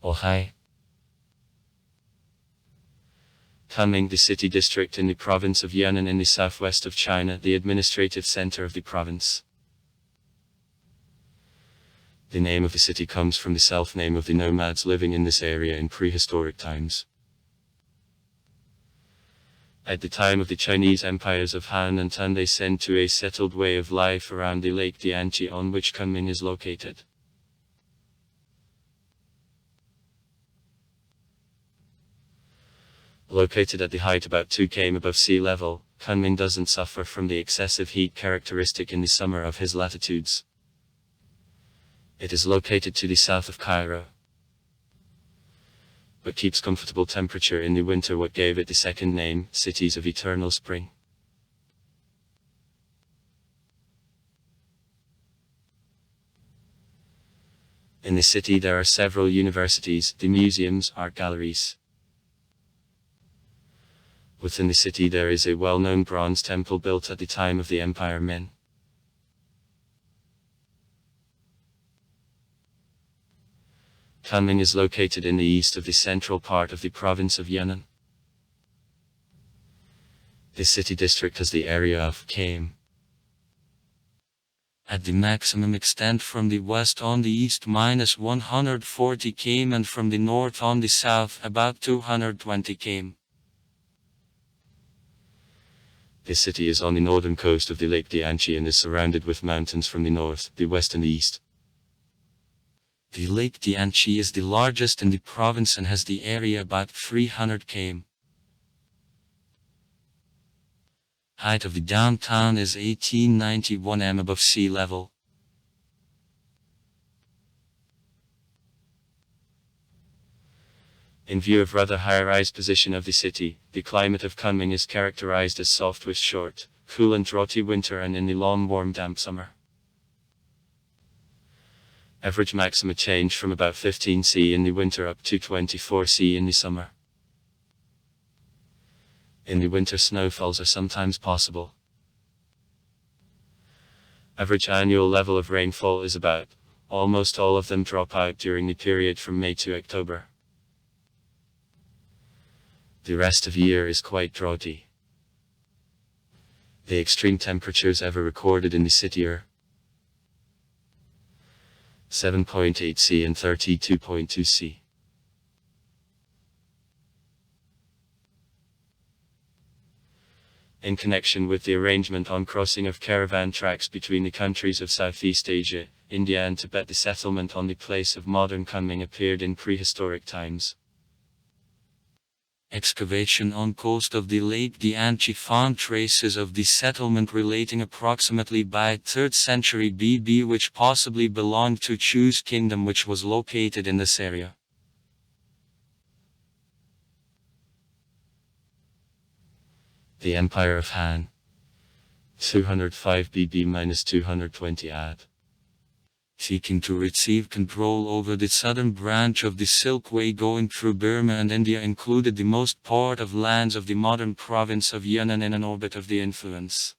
Ohai. Kunming, the city district in the province of Yunnan in the southwest of China, the administrative center of the province. The name of the city comes from the self-name of the nomads living in this area in prehistoric times. At the time of the Chinese empires of Han and Tang, they sent to a settled way of life around the Lake Dianchi, on which Kunming is located. Located at the height about 2 km above sea level, Kunming doesn't suffer from the excessive heat characteristic in the summer of his latitudes. It is located to the south of Cairo, but keeps comfortable temperature in the winter, what gave it the second name, Cities of Eternal Spring. In the city there are several universities, the museums, art galleries. Within the city there is a well-known bronze temple built at the time of the Empire Ming. Kunming is located in the east of the central part of the province of Yunnan. The city district has the area of km. At the maximum extent from the west on the east -140 km and from the north on the south about 220 km. The city is on the northern coast of the Lake Dianchi and is surrounded with mountains from the north, the west and the east. The Lake Dianchi is the largest in the province and has the area about 300 km. Height of the downtown is 1891 m above sea level. In view of rather high-rise position of the city, the climate of Kunming is characterized as soft with short, cool and droughty winter and in the long warm damp summer. Average maxima change from about 15 C in the winter up to 24 C in the summer. In the winter snowfalls are sometimes possible. Average annual level of rainfall is about, almost all of them drop out during the period from May to October. The rest of the year is quite droughty. The extreme temperatures ever recorded in the city are 7.8 C and 32.2 C. In connection with the arrangement on crossing of caravan tracks between the countries of Southeast Asia, India and Tibet, the settlement on the place of modern Kunming appeared in prehistoric times. Excavation on coast of the Lake Dianchi found traces of the settlement relating approximately by 3rd century BB, which possibly belonged to Chu's kingdom, which was located in this area. The Empire of Han, 205 BB - 220 AD. Seeking to receive control over the southern branch of the Silk Way going through Burma and India, included the most part of lands of the modern province of Yunnan in an orbit of the influence.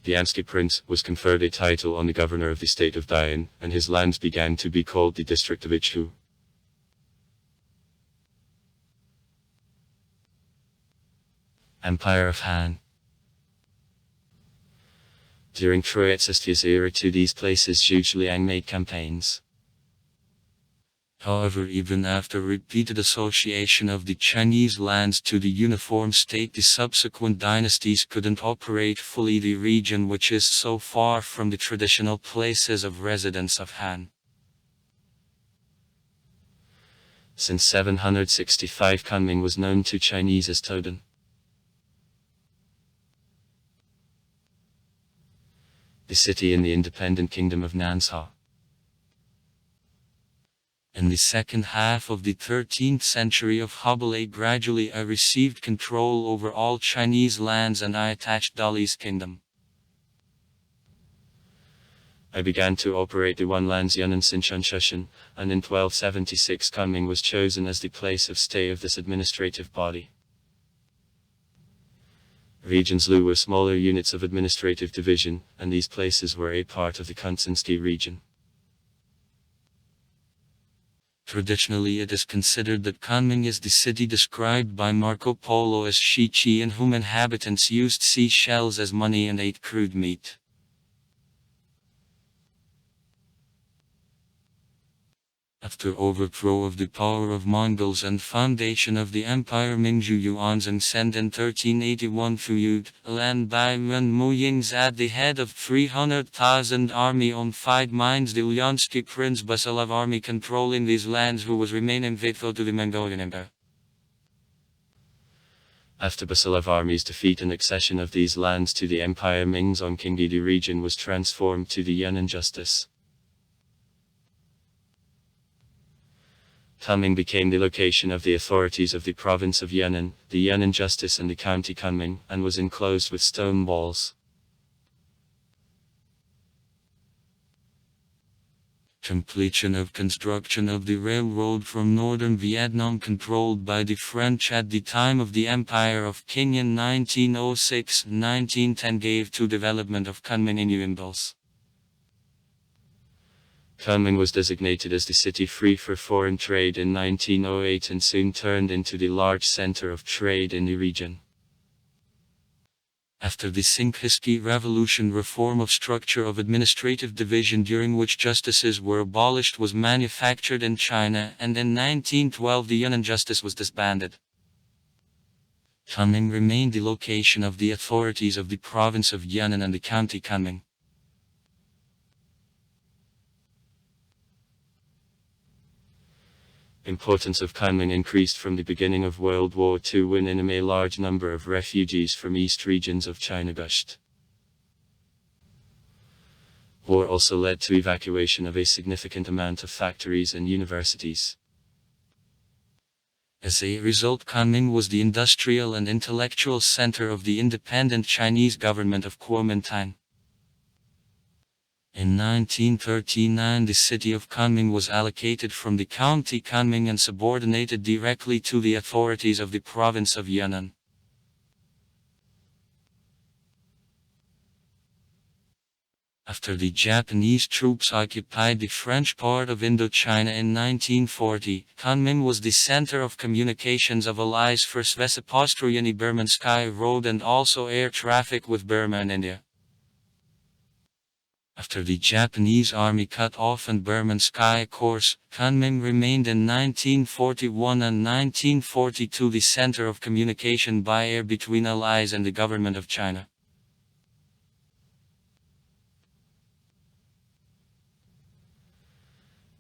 The Amsky prince was conferred a title on the governor of the state of Dian, and his lands began to be called the district of Ichu. Empire of Han. During Troitsestia's era to these places Zhuge Liang made campaigns. However, even after repeated association of the Chinese lands to the uniform state, the subsequent dynasties couldn't operate fully the region, which is so far from the traditional places of residence of Han. Since 765 Kunming was known to Chinese as Todan. The city in the independent kingdom of Nansha. In the second half of the 13th century of Hubble, gradually I received control over all Chinese lands and I attached Dali's kingdom. I began to operate the one lands Yunnan Sinshan Shushan, and in 1276 Kunming was chosen as the place of stay of this administrative body. Regions Lu were smaller units of administrative division, and these places were a part of the Kunsinski region. Traditionally, it is considered that Kunming is the city described by Marco Polo as Shichi, in whom inhabitants used seashells as money and ate crude meat. After overthrow of the power of Mongols and foundation of the Empire Mingzhu Yuanzhang sent in 1381 Fuyud, Lan Bai Mun Muyings at the head of 300,000 army on 5 mines the Ulyansky Prince Basilev army controlling these lands who was remaining faithful to the Mongolian Empire. After Basilev army's defeat and accession of these lands to the Empire Mingzong the region was transformed to the Yunnan Justice. Kunming became the location of the authorities of the province of Yunnan, the Yunnan Justice and the county Kunming, and was enclosed with stone walls. Completion of construction of the railroad from northern Vietnam controlled by the French at the time of the Empire of Qing in 1906-1910 gave to development of Kunming new impulse. Kunming was designated as the city free for foreign trade in 1908 and soon turned into the large center of trade in the region. After the Sinkiski Revolution, reform of structure of administrative division during which justices were abolished was manufactured in China, and in 1912 the Yunnan Justice was disbanded. Kunming remained the location of the authorities of the province of Yunnan and the county Kunming. Importance of Kunming increased from the beginning of World War II when a large number of refugees from east regions of China gushed. War also led to evacuation of a significant amount of factories and universities. As a result, Kunming was the industrial and intellectual center of the independent Chinese government of Kuomintang. In 1939 the city of Kunming was allocated from the county Kunming and subordinated directly to the authorities of the province of Yunnan. After the Japanese troops occupied the French part of Indochina in 1940, Kunming was the center of communications of allies for Svesipastroyeni Burman Sky Road and also air traffic with Burma and India. After the Japanese army cut off and Burman Sky course, Kunming remained in 1941 and 1942 the center of communication by air between allies and the government of China.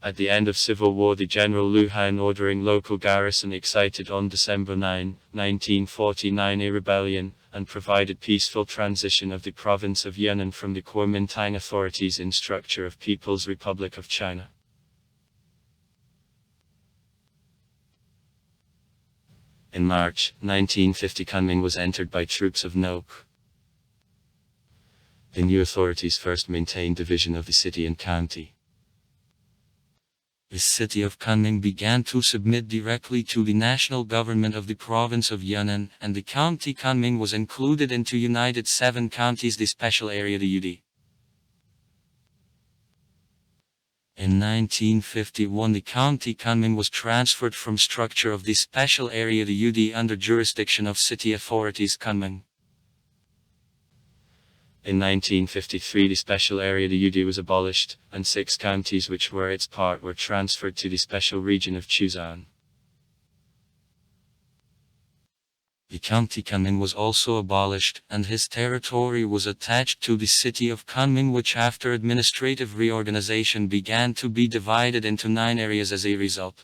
At the end of civil war, the General Lu Han ordering local garrison excited on December 9, 1949 a rebellion, and provided peaceful transition of the province of Yunnan from the Kuomintang authorities in structure of People's Republic of China. In March 1950 Kunming was entered by troops of Nok. The new authorities first maintained division of the city and county. The city of Kunming began to submit directly to the national government of the province of Yunnan, and the county Kunming was included into United 7 counties, the special area the UD. In 1951 the county Kunming was transferred from structure of the special area the UD under jurisdiction of city authorities Kunming. In 1953 the special area the UD was abolished, and 6 counties which were its part were transferred to the special region of Chuzan. The county Kunming was also abolished, and his territory was attached to the city of Kunming, which after administrative reorganization began to be divided into 9 areas as a result.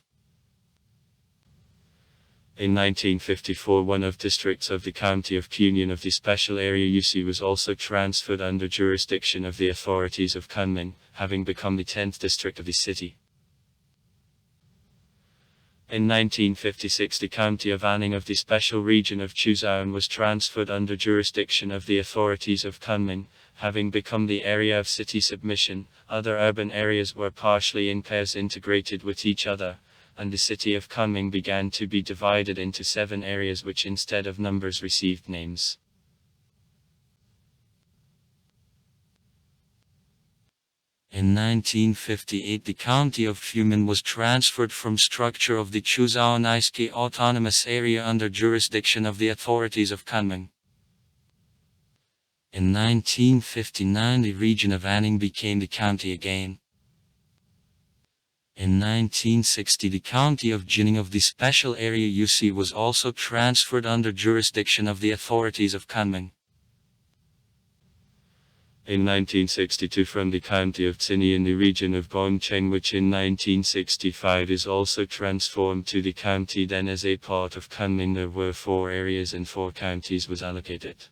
In 1954 one of districts of the county of Kunming of the special area UC was also transferred under jurisdiction of the authorities of Kunming, having become the 10th district of the city. In 1956 the county of Anning of the special region of Chuzan was transferred under jurisdiction of the authorities of Kunming, having become the area of city submission. Other urban areas were partially in pairs integrated with each other, and the city of Kunming began to be divided into 7 areas which instead of numbers received names. In 1958 the county of Kunming was transferred from structure of the Chuseonaiski Autonomous Area under jurisdiction of the authorities of Kunming. In 1959 the region of Anning became the county again. In 1960 the county of Jining of the special area UC was also transferred under jurisdiction of the authorities of Kunming. In 1962 from the county of Tsinny in the region of Gongcheng, which in 1965 is also transformed to the county. Then as a part of Kunming there were 4 areas and 4 counties was allocated.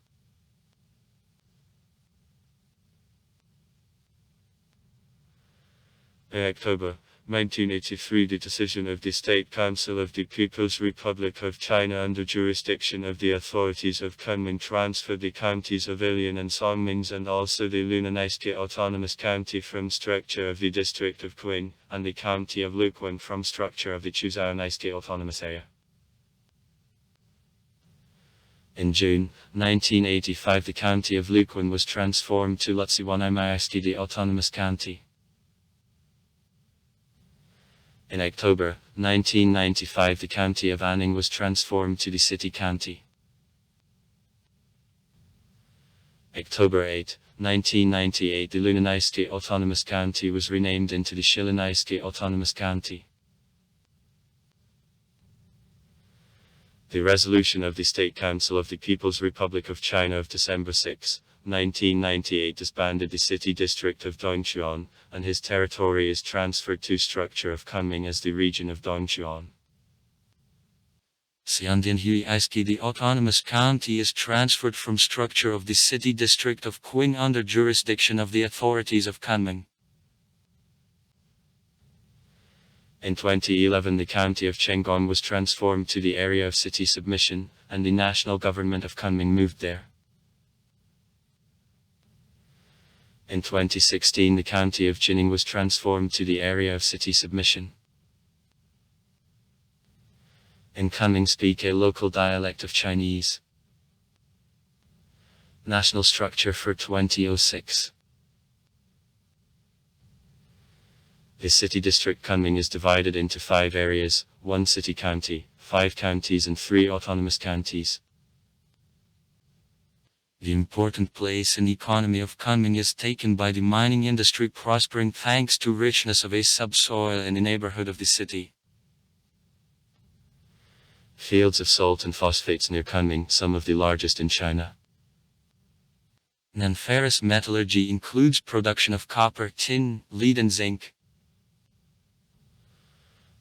In October 1983 the decision of the State Council of the People's Republic of China under jurisdiction of the authorities of Kunming transferred the counties of Ilian and Songming and also the Lunanaisky Autonomous County from structure of the district of Qing, and the county of Luqun from structure of the Chuseonaiski Autonomous Area. In June 1985 the county of Luqun was transformed to Lutsuwanaimayaski, the Autonomous County. In October 1995 the county of Anning was transformed to the city county. October 8, 1998 the Lunanaisky Autonomous County was renamed into the Shilanaisky Autonomous County. The resolution of the State Council of the People's Republic of China of December 6, 1998 disbanded the city district of Dongchuan, and his territory is transferred to structure of Kunming as the region of Dongchuan. Xiandianhui the Autonomous County is transferred from structure of the city district of Qing under jurisdiction of the authorities of Kunming. In 2011 the county of Chenggong was transformed to the area of city submission, and the national government of Kunming moved there. In 2016 the county of Jining was transformed to the area of city submission. In Kunming speak a local dialect of Chinese. National structure for 2006. The city district Kunming is divided into 5 areas, 1 city county, 5 counties and 3 autonomous counties. The important place in the economy of Kunming is taken by the mining industry, prospering thanks to richness of a subsoil in the neighborhood of the city. Fields of salt and phosphates near Kunming, some of the largest in China. Non-ferrous metallurgy includes production of copper, tin, lead and zinc.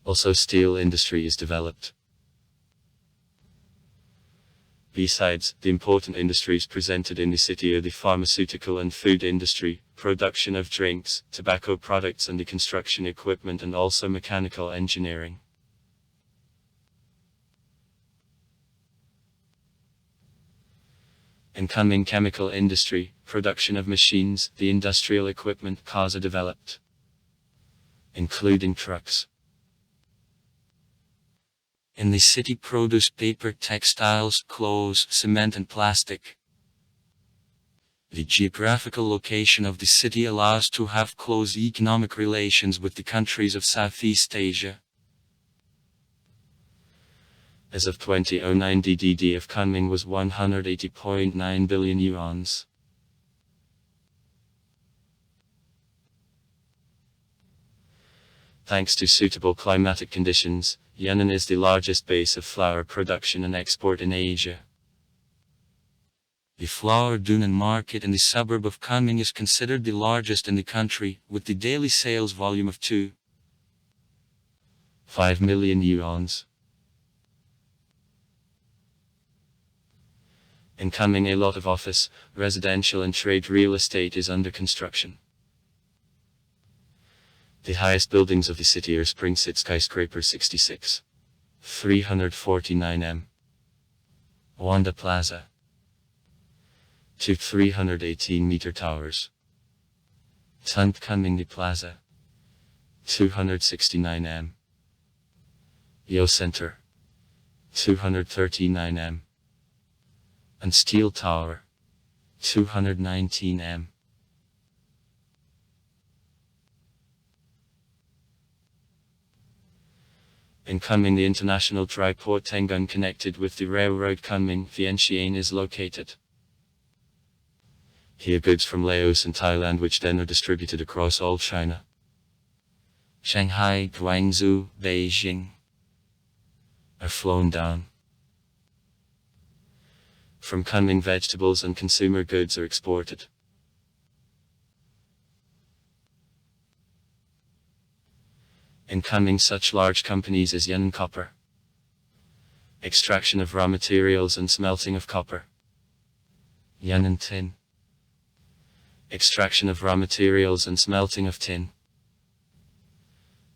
Also steel industry is developed. Besides, the important industries presented in the city are the pharmaceutical and food industry, production of drinks, tobacco products and the construction equipment, and also mechanical engineering. In Kunming chemical industry, production of machines, the industrial equipment cars are developed, including trucks. In the city produce paper, textiles, clothes, cement and plastic. The geographical location of the city allows to have close economic relations with the countries of Southeast Asia. As of 2009 the DD of Kunming was 180.9 billion yuans. Thanks to suitable climatic conditions, Yan'an is the largest base of flour production and export in Asia. The flour Dunan market in the suburb of Kunming is considered the largest in the country, with the daily sales volume of 2.5 million yuans. In Kunming a lot of office, residential and trade real estate is under construction. The highest buildings of the city are Springsit Skyscraper 66, 349 m. Wanda Plaza, 2 318-meter towers. Tunt Kunming Plaza, 269 m. Yo Center, 239 m. And Steel Tower, 219 m. In Kunming, the international dry port Tenggong connected with the railroad Kunming Vientiane is located. Here goods from Laos and Thailand, which then are distributed across all China. Shanghai, Guangzhou, Beijing are flown down. From Kunming, vegetables and consumer goods are exported. In Kunming, such large companies as Yan'an Copper, extraction of raw materials and smelting of copper. Yan'an Tin, extraction of raw materials and smelting of tin.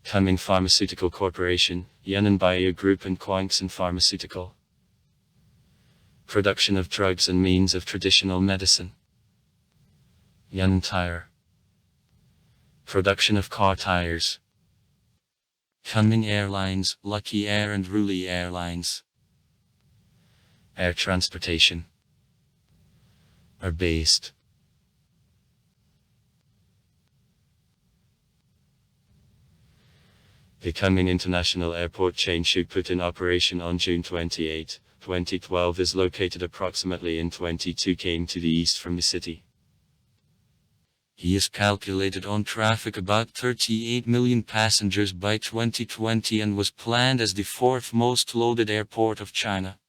Kunming Pharmaceutical Corporation, Yan'an Bio Group and Quangson Pharmaceutical, production of drugs and means of traditional medicine. Yan'an Tire, production of car tires. Kunming Airlines, Lucky Air and Ruli Airlines, air transportation, are based. The Kunming International Airport Changshu, put in operation on June 28, 2012, is located approximately in 22 km to the east from the city. He is calculated on traffic about 38 million passengers by 2020 and was planned as the fourth most loaded airport of China.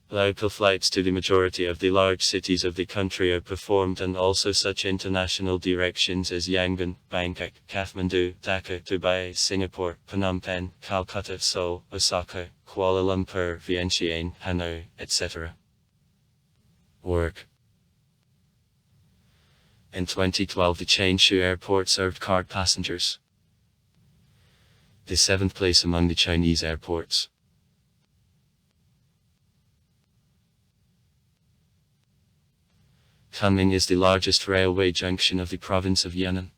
Local flights to the majority of the large cities of the country are performed, and also such international directions as Yangon, Bangkok, Kathmandu, Dhaka, Dubai, Singapore, Phnom Penh, Calcutta, Seoul, Osaka, Kuala Lumpur, Vientiane, Hanoi, etc. Work. In 2012, the Changshu airport served card passengers, the seventh place among the Chinese airports. Kunming is the largest railway junction of the province of Yan'an.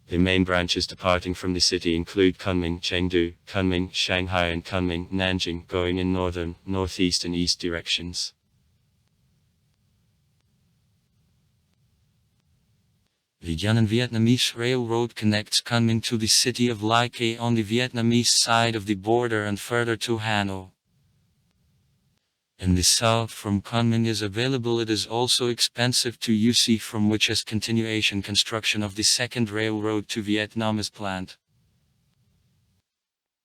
The main branches departing from the city include Kunming, Chengdu, Kunming, Shanghai and Kunming, Nanjing, going in northern, northeast and east directions. The Yan'an Vietnamese Railroad connects Kunming to the city of Lai Khe on the Vietnamese side of the border and further to Hanoi. In the south from Kunming is available. It is also expensive to UC, from which as continuation construction of the second railroad to Vietnam is planned.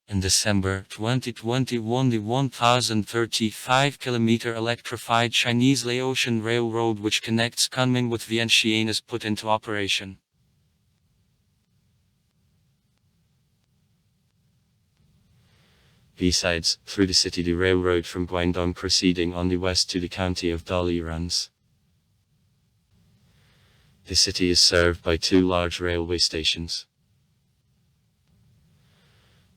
In December 2021, the 1,035-kilometer electrified Chinese Laotian Railroad, which connects Kunming with Vientiane, is put into operation. Besides, through the city, the railroad from Guangdong proceeding on the west to the county of Dali runs. The city is served by two large railway stations.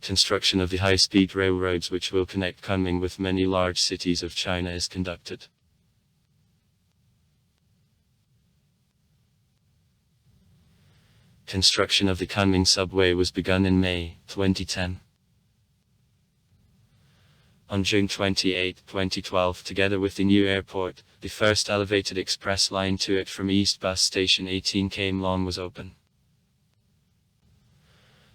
Construction of the high-speed railroads, which will connect Kunming with many large cities of China, is conducted. Construction of the Kunming subway was begun in May 2010. On June 28, 2012, together with the new airport, the first elevated express line to it from East Bus Station 18 km long was open.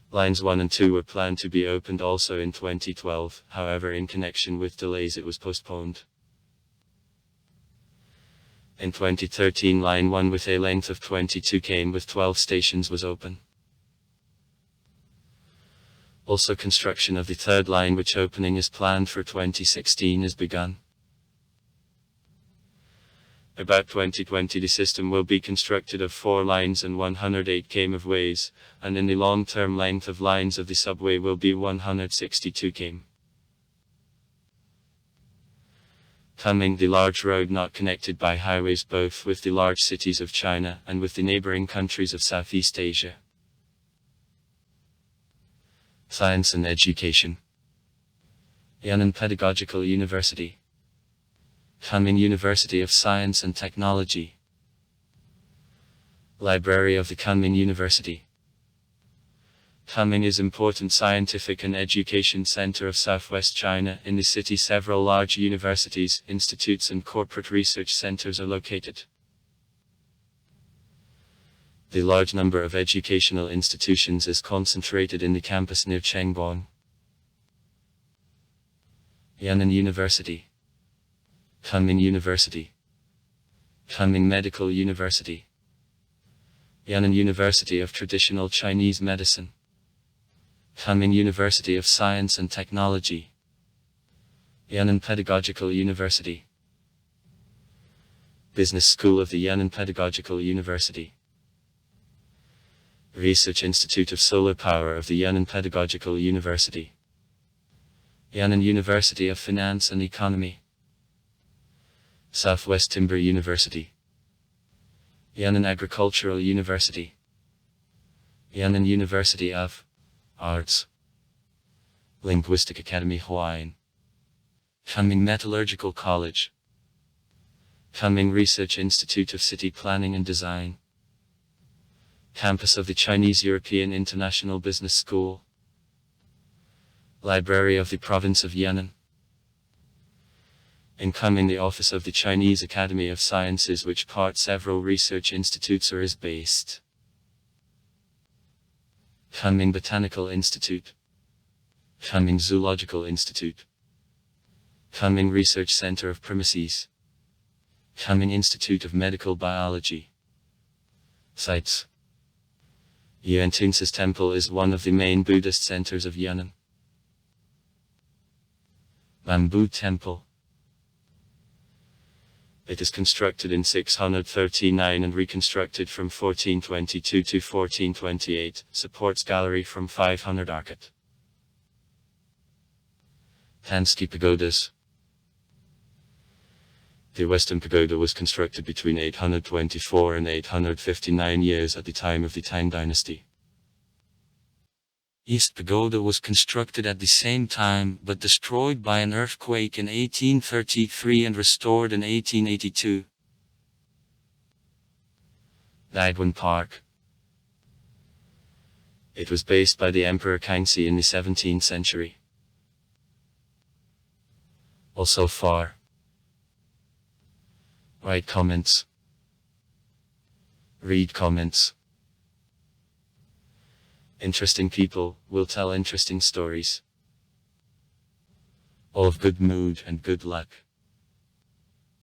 Lines 1 and 2 were planned to be opened also in 2012, however in connection with delays it was postponed. In 2013, Line 1 with a length of 22 km with 12 stations was open. Also, construction of the third line, which opening is planned for 2016, is begun. About 2020, the system will be constructed of 4 lines and 108 km of ways, and in the long-term length of lines of the subway will be 162 km. Kunming, the large road not connected by highways both with the large cities of China and with the neighboring countries of Southeast Asia. Science and education. Yan'an Pedagogical University. Kunming University of Science and Technology. Library of the Kunming University. Kunming is important scientific and education center of southwest China. In the city, several large universities, institutes and corporate research centers are located. The large number of educational institutions is concentrated in the campus near Changwon. Yan'an University, Kunming University, Kunming Medical University, Yan'an University of Traditional Chinese Medicine, Kunming University of Science and Technology, Yan'an Pedagogical University, Business School of the Yan'an Pedagogical University, Research Institute of Solar Power of the Yan'an Pedagogical University, Yan'an University of Finance and Economy, Southwest Timber University, Yan'an Agricultural University, Yan'an University of Arts, Linguistic Academy Hawaiian, Kunming Metallurgical College, Kunming Research Institute of City Planning and Design, Campus of the Chinese European International Business School, Library of the Province of Yan'an. In Kunming, the Office of the Chinese Academy of Sciences, which part several research institutes or is based. Kunming Botanical Institute, Kunming Zoological Institute, Kunming Research Center of Premises, Kunming Institute of Medical Biology. Sites. Yuantunsis Temple is one of the main Buddhist centers of Yan'an. Bamboo Temple. It is constructed in 639 and reconstructed from 1422 to 1428, supports gallery from 500 arcot. Tansky Pagodas. The Western Pagoda was constructed between 824 and 859 years at the time of the Tang Dynasty. East Pagoda was constructed at the same time, but destroyed by an earthquake in 1833 and restored in 1882. Daigwan Park. It was based by the Emperor Kangxi in the 17th century. Also far. Write comments. Read comments. Interesting people will tell interesting stories. All of good mood and good luck.